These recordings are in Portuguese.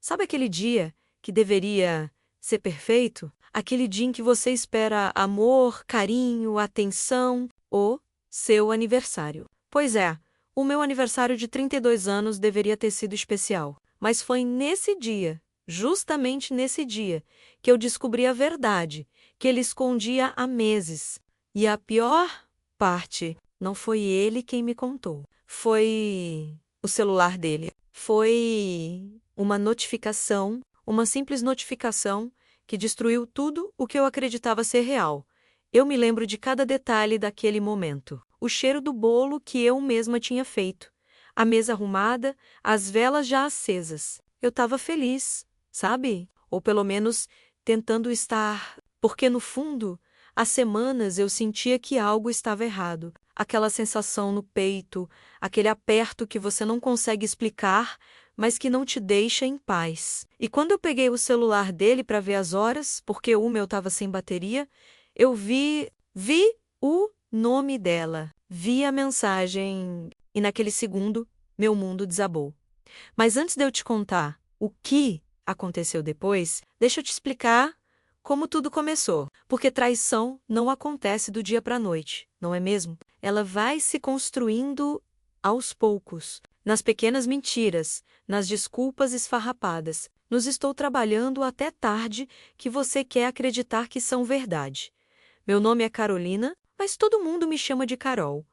Sabe aquele dia que deveria ser perfeito? Aquele dia em que você espera amor, carinho, atenção, o seu aniversário. Pois é, o meu aniversário de 32 anos deveria ter sido especial, mas foi nesse dia, justamente nesse dia, que eu descobri a verdade, que ele escondia há meses. E a pior parte, não foi ele quem me contou, foi o celular dele. Foi uma notificação, uma simples notificação que destruiu tudo o que eu acreditava ser real. Eu me lembro de cada detalhe daquele momento. O cheiro do bolo que eu mesma tinha feito, a mesa arrumada, as velas já acesas. Eu estava feliz, sabe? Ou pelo menos tentando estar, porque no fundo, há semanas eu sentia que algo estava errado. Aquela sensação no peito, aquele aperto que você não consegue explicar, mas que não te deixa em paz. E quando eu peguei o celular dele para ver as horas, porque o meu estava sem bateria, eu vi o nome dela, vi a mensagem e naquele segundo meu mundo desabou. Mas antes de eu te contar o que aconteceu depois, deixa eu te explicar como tudo começou. Porque traição não acontece do dia para a noite, não é mesmo? Ela vai se construindo aos poucos, nas pequenas mentiras, nas desculpas esfarrapadas. Nos estou trabalhando até tarde que você quer acreditar que são verdade. Meu nome é Carolina, mas todo mundo me chama de Carol.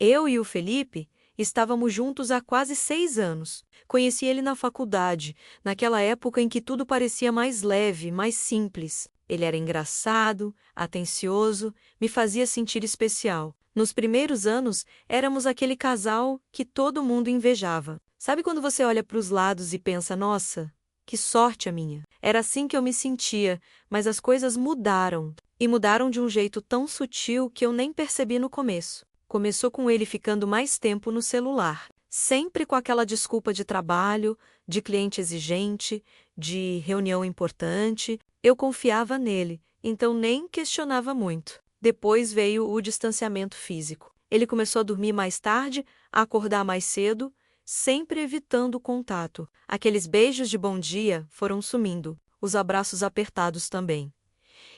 Eu e o Felipe estávamos juntos há quase 6 anos. Conheci ele na faculdade, naquela época em que tudo parecia mais leve, mais simples. Ele era engraçado, atencioso, me fazia sentir especial. Nos primeiros anos, éramos aquele casal que todo mundo invejava. Sabe quando você olha para os lados e pensa, nossa, que sorte a minha? Era assim que eu me sentia, mas as coisas mudaram. E mudaram de um jeito tão sutil que eu nem percebi no começo. Começou com ele ficando mais tempo no celular, sempre com aquela desculpa de trabalho, de cliente exigente, de reunião importante. Eu confiava nele, então nem questionava muito. Depois veio o distanciamento físico. Ele começou a dormir mais tarde, a acordar mais cedo, sempre evitando o contato. Aqueles beijos de bom dia foram sumindo, os abraços apertados também.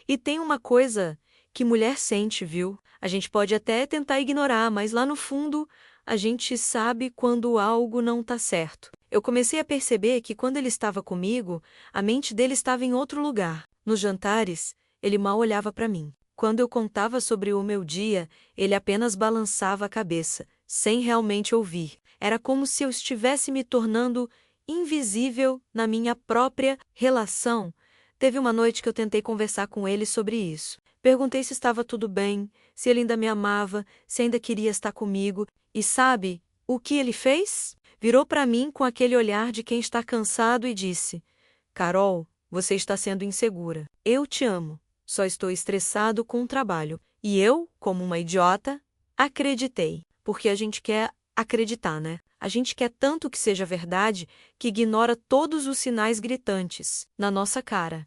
E tem uma coisa que mulher sente, viu? A gente pode até tentar ignorar, mas lá no fundo a gente sabe quando algo não tá certo. Eu comecei a perceber que quando ele estava comigo, a mente dele estava em outro lugar. Nos jantares, ele mal olhava para mim. Quando eu contava sobre o meu dia, ele apenas balançava a cabeça, sem realmente ouvir. Era como se eu estivesse me tornando invisível na minha própria relação. Teve uma noite que eu tentei conversar com ele sobre isso. Perguntei se estava tudo bem, se ele ainda me amava, se ainda queria estar comigo. E sabe o que ele fez? Virou para mim com aquele olhar de quem está cansado e disse: Carol, você está sendo insegura. Eu te amo. Só estou estressado com o trabalho. E eu, como uma idiota, acreditei. Porque a gente quer acreditar, né? A gente quer tanto que seja verdade que ignora todos os sinais gritantes na nossa cara.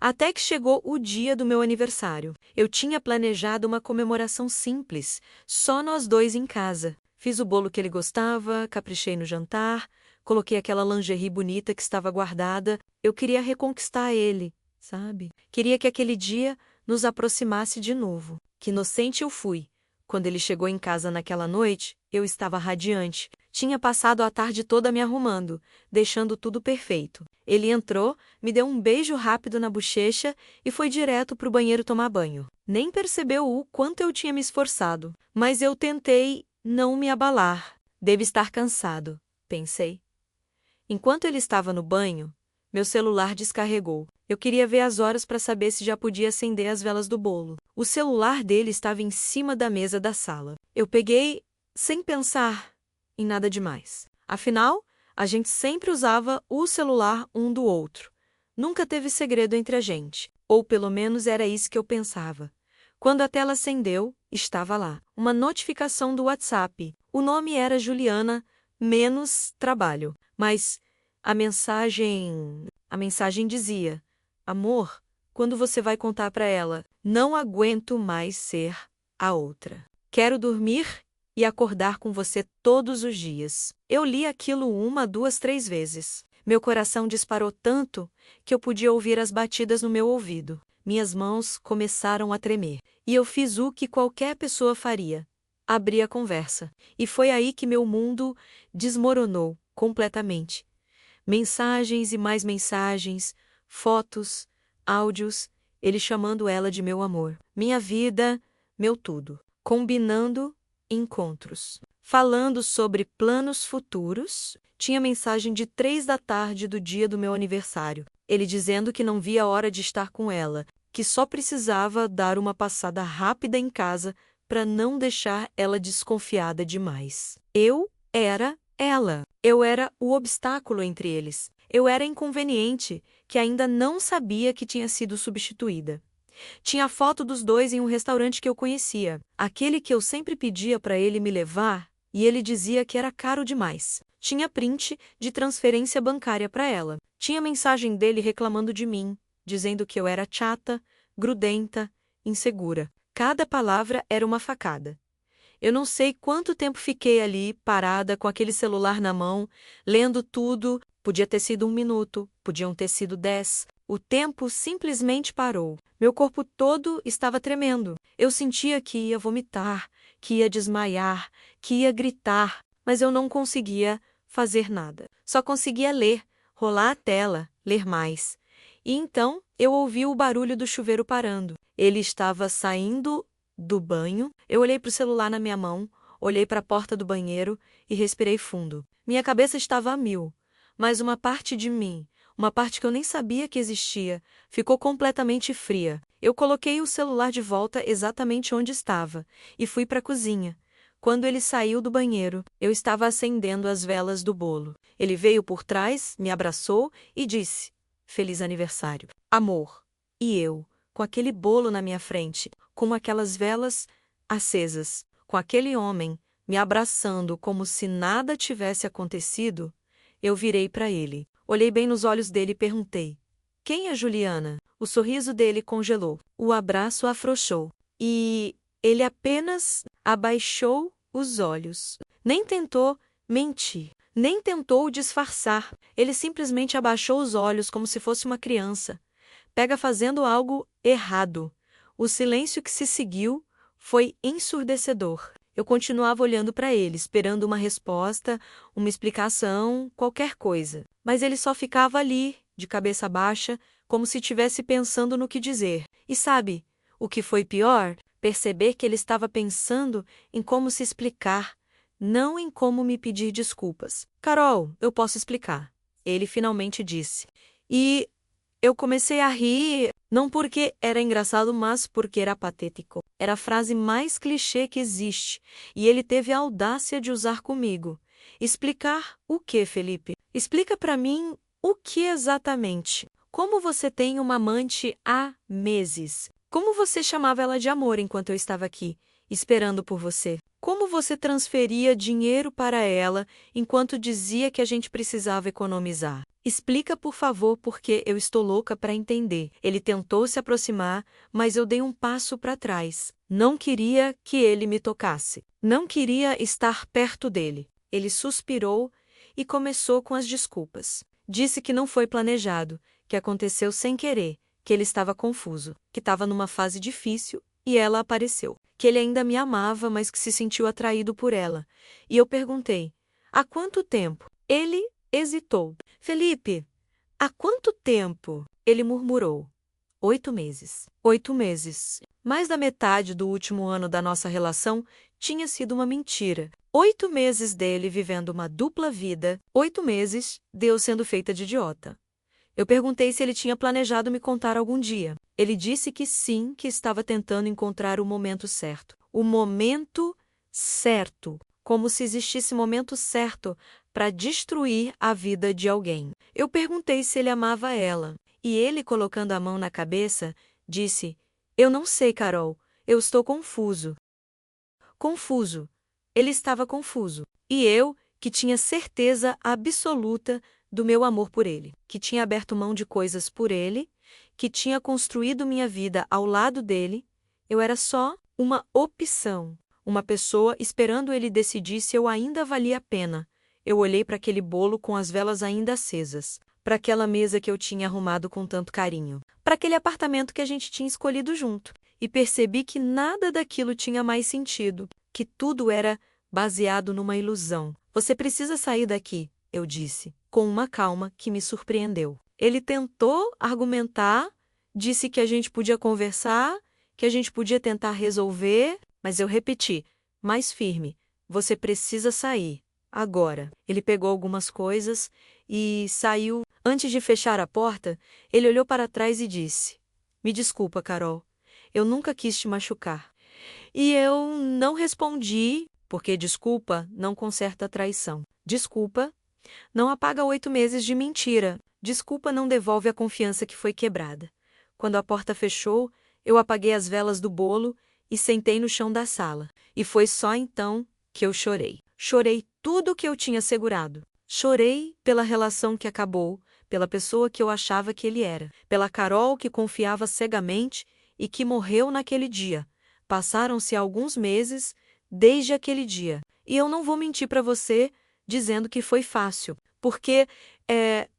Até que chegou o dia do meu aniversário. Eu tinha planejado uma comemoração simples, só nós dois em casa. Fiz o bolo que ele gostava, caprichei no jantar, coloquei aquela lingerie bonita que estava guardada. Eu queria reconquistar ele, sabe? Queria que aquele dia nos aproximasse de novo. Que inocente eu fui. Quando ele chegou em casa naquela noite, eu estava radiante. Tinha passado a tarde toda me arrumando, deixando tudo perfeito. Ele entrou, me deu um beijo rápido na bochecha e foi direto para o banheiro tomar banho. Nem percebeu o quanto eu tinha me esforçado, mas eu tentei não me abalar. Deve estar cansado, pensei. Enquanto ele estava no banho, meu celular descarregou. Eu queria ver as horas para saber se já podia acender as velas do bolo. O celular dele estava em cima da mesa da sala. Eu peguei sem pensar em nada demais. Afinal, a gente sempre usava o celular um do outro. Nunca teve segredo entre a gente. Ou pelo menos era isso que eu pensava. Quando a tela acendeu, estava lá uma notificação do WhatsApp. O nome era Juliana, menos trabalho. Mas a mensagem dizia: Amor, quando você vai contar para ela? Não aguento mais ser a outra. Quero dormir e acordar com você todos os dias. Eu li aquilo 1, 2, 3 vezes. Meu coração disparou tanto que eu podia ouvir as batidas no meu ouvido. Minhas mãos começaram a tremer. E eu fiz o que qualquer pessoa faria. Abri a conversa. E foi aí que meu mundo desmoronou completamente. Mensagens e mais mensagens, fotos, áudios, ele chamando ela de meu amor. Minha vida, meu tudo. Combinando encontros. Falando sobre planos futuros, tinha mensagem de 3 da tarde do dia do meu aniversário. Ele dizendo que não via a hora de estar com ela, que só precisava dar uma passada rápida em casa para não deixar ela desconfiada demais. Eu era ela. Eu era o obstáculo entre eles. Eu era inconveniente, que ainda não sabia que tinha sido substituída. Tinha a foto dos dois em um restaurante que eu conhecia, aquele que eu sempre pedia para ele me levar, e ele dizia que era caro demais. Tinha print de transferência bancária para ela. Tinha mensagem dele reclamando de mim, dizendo que eu era chata, grudenta, insegura. Cada palavra era uma facada. Eu não sei quanto tempo fiquei ali, parada, com aquele celular na mão, lendo tudo. Podia ter sido 1 minuto, podiam ter sido 10. O tempo simplesmente parou. Meu corpo todo estava tremendo. Eu sentia que ia vomitar, que ia desmaiar, que ia gritar, mas eu não conseguia fazer nada. Só conseguia ler, rolar a tela, ler mais. E então eu ouvi o barulho do chuveiro parando. Ele estava saindo do banho. Eu olhei para o celular na minha mão, olhei para a porta do banheiro e respirei fundo. Minha cabeça estava a mil, mas uma parte de mim, uma parte que eu nem sabia que existia, ficou completamente fria. Eu coloquei o celular de volta exatamente onde estava e fui para a cozinha. Quando ele saiu do banheiro, eu estava acendendo as velas do bolo. Ele veio por trás, me abraçou e disse: "Feliz aniversário, amor." E eu, com aquele bolo na minha frente, com aquelas velas acesas, com aquele homem me abraçando como se nada tivesse acontecido, eu virei para ele. Olhei bem nos olhos dele e perguntei: "Quem é Juliana?" O sorriso dele congelou, o abraço afrouxou e ele apenas abaixou os olhos. Nem tentou mentir, nem tentou disfarçar. Ele simplesmente abaixou os olhos como se fosse uma criança. Pega fazendo algo errado. O silêncio que se seguiu foi ensurdecedor. Eu continuava olhando para ele, esperando uma resposta, uma explicação, qualquer coisa. Mas ele só ficava ali, de cabeça baixa, como se estivesse pensando no que dizer. E sabe, o que foi pior? Perceber que ele estava pensando em como se explicar, não em como me pedir desculpas. "Carol, eu posso explicar." Ele finalmente disse. E eu comecei a rir, não porque era engraçado, mas porque era patético. Era a frase mais clichê que existe, e ele teve a audácia de usar comigo. "Explicar o quê, Felipe? Explica para mim o que exatamente? Como você tem uma amante há meses? Como você chamava ela de amor enquanto eu estava aqui, esperando por você? Como você transferia dinheiro para ela enquanto dizia que a gente precisava economizar? Explica, por favor, porque eu estou louca para entender." Ele tentou se aproximar, mas eu dei um passo para trás. Não queria que ele me tocasse. Não queria estar perto dele. Ele suspirou e começou com as desculpas. Disse que não foi planejado, que aconteceu sem querer, que ele estava confuso, que estava numa fase difícil e ela apareceu. Que ele ainda me amava, mas que se sentiu atraído por ela. E eu perguntei: "Há quanto tempo?" Ele hesitou. "Felipe, há quanto tempo?" Ele murmurou: 8 meses. 8 meses. Mais da metade do último ano da nossa relação tinha sido uma mentira. 8 meses dele vivendo uma dupla vida. 8 meses de eu sendo feita de idiota. Eu perguntei se ele tinha planejado me contar algum dia. Ele disse que sim, que estava tentando encontrar o momento certo. O momento certo. Como se existisse momento certo para destruir a vida de alguém. Eu perguntei se ele amava ela. E ele, colocando a mão na cabeça, disse: "Eu não sei, Carol. Eu estou confuso." Confuso. Ele estava confuso. E eu, que tinha certeza absoluta do meu amor por ele, que tinha aberto mão de coisas por ele, que tinha construído minha vida ao lado dele, eu era só uma opção, uma pessoa esperando ele decidir se eu ainda valia a pena. Eu olhei para aquele bolo com as velas ainda acesas, para aquela mesa que eu tinha arrumado com tanto carinho, para aquele apartamento que a gente tinha escolhido junto, e percebi que nada daquilo tinha mais sentido, que tudo era baseado numa ilusão. Você precisa sair daqui, eu disse, com uma calma que me surpreendeu. Ele tentou argumentar, disse que a gente podia conversar, que a gente podia tentar resolver, mas eu repeti, mais firme, você precisa sair, agora. Ele pegou algumas coisas e saiu. Antes de fechar a porta, ele olhou para trás e disse, me desculpa, Carol, eu nunca quis te machucar. E eu não respondi, porque desculpa não conserta a traição. Desculpa não apaga 8 meses de mentira. Desculpa não devolve a confiança que foi quebrada. Quando a porta fechou, eu apaguei as velas do bolo e sentei no chão da sala. E foi só então que eu chorei. Chorei tudo o que eu tinha segurado. Chorei pela relação que acabou, pela pessoa que eu achava que ele era, pela Carol que confiava cegamente e que morreu naquele dia. Passaram-se alguns meses desde aquele dia. E eu não vou mentir para você dizendo que foi fácil, porque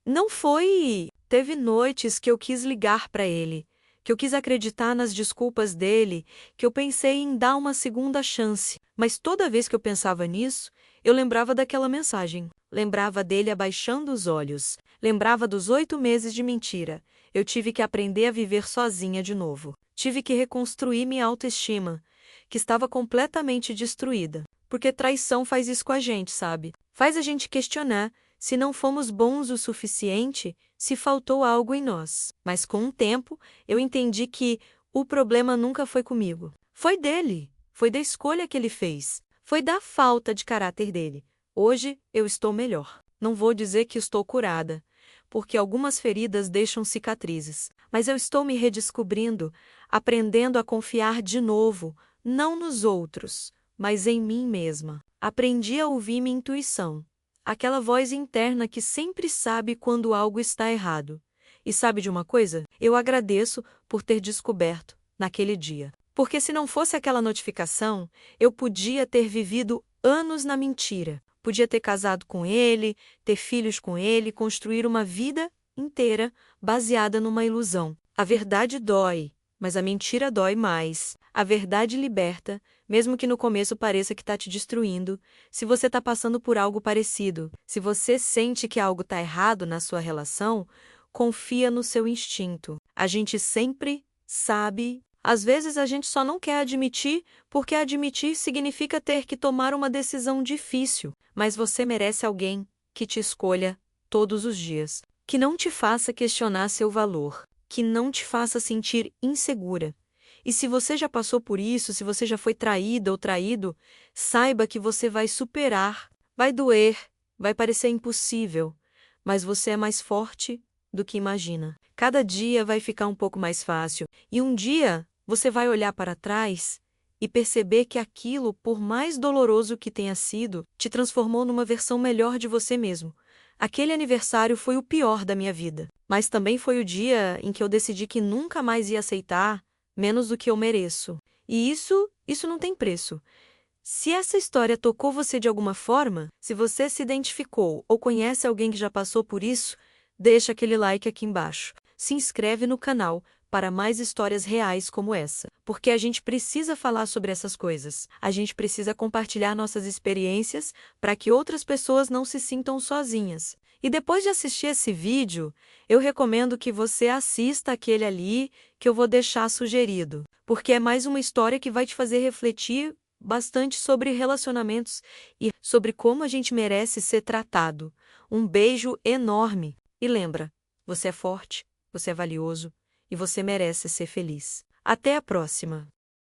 não foi. Teve noites que eu quis ligar para ele, que eu quis acreditar nas desculpas dele, que eu pensei em dar uma segunda chance. Mas toda vez que eu pensava nisso, eu lembrava daquela mensagem. Lembrava dele abaixando os olhos. Lembrava dos 8 meses de mentira. Eu tive que aprender a viver sozinha de novo. Tive que reconstruir minha autoestima, que estava completamente destruída. Porque traição faz isso com a gente, sabe? Faz a gente questionar se não fomos bons o suficiente, se faltou algo em nós. Mas com o tempo, eu entendi que o problema nunca foi comigo. Foi dele. Foi da escolha que ele fez. Foi da falta de caráter dele. Hoje, eu estou melhor. Não vou dizer que estou curada, porque algumas feridas deixam cicatrizes. Mas eu estou me redescobrindo, aprendendo a confiar de novo, não nos outros, mas em mim mesma. Aprendi a ouvir minha intuição. Aquela voz interna que sempre sabe quando algo está errado. E sabe de uma coisa? Eu agradeço por ter descoberto naquele dia. Porque se não fosse aquela notificação, eu podia ter vivido anos na mentira. Podia ter casado com ele, ter filhos com ele, construir uma vida inteira baseada numa ilusão. A verdade dói, mas a mentira dói mais. A verdade liberta, mesmo que no começo pareça que está te destruindo. Se você está passando por algo parecido, se você sente que algo está errado na sua relação, confia no seu instinto. A gente sempre sabe. Às vezes a gente só não quer admitir, porque admitir significa ter que tomar uma decisão difícil. Mas você merece alguém que te escolha todos os dias, que não te faça questionar seu valor, que não te faça sentir insegura. E se você já passou por isso, se você já foi traída ou traído, saiba que você vai superar. Vai doer, vai parecer impossível, mas você é mais forte do que imagina. Cada dia vai ficar um pouco mais fácil, e um dia você vai olhar para trás e perceber que aquilo, por mais doloroso que tenha sido, te transformou numa versão melhor de você mesmo. Aquele aniversário foi o pior da minha vida, mas também foi o dia em que eu decidi que nunca mais ia aceitar menos do que eu mereço. E isso não tem preço. Se essa história tocou você de alguma forma, se você se identificou ou conhece alguém que já passou por isso, deixa aquele like aqui embaixo. Se inscreve no canal para mais histórias reais como essa, porque a gente precisa falar sobre essas coisas. A gente precisa compartilhar nossas experiências para que outras pessoas não se sintam sozinhas. E depois de assistir esse vídeo, eu recomendo que você assista aquele ali que eu vou deixar sugerido, porque é mais uma história que vai te fazer refletir bastante sobre relacionamentos e sobre como a gente merece ser tratado. Um beijo enorme! E lembra, você é forte, você é valioso e você merece ser feliz. Até a próxima!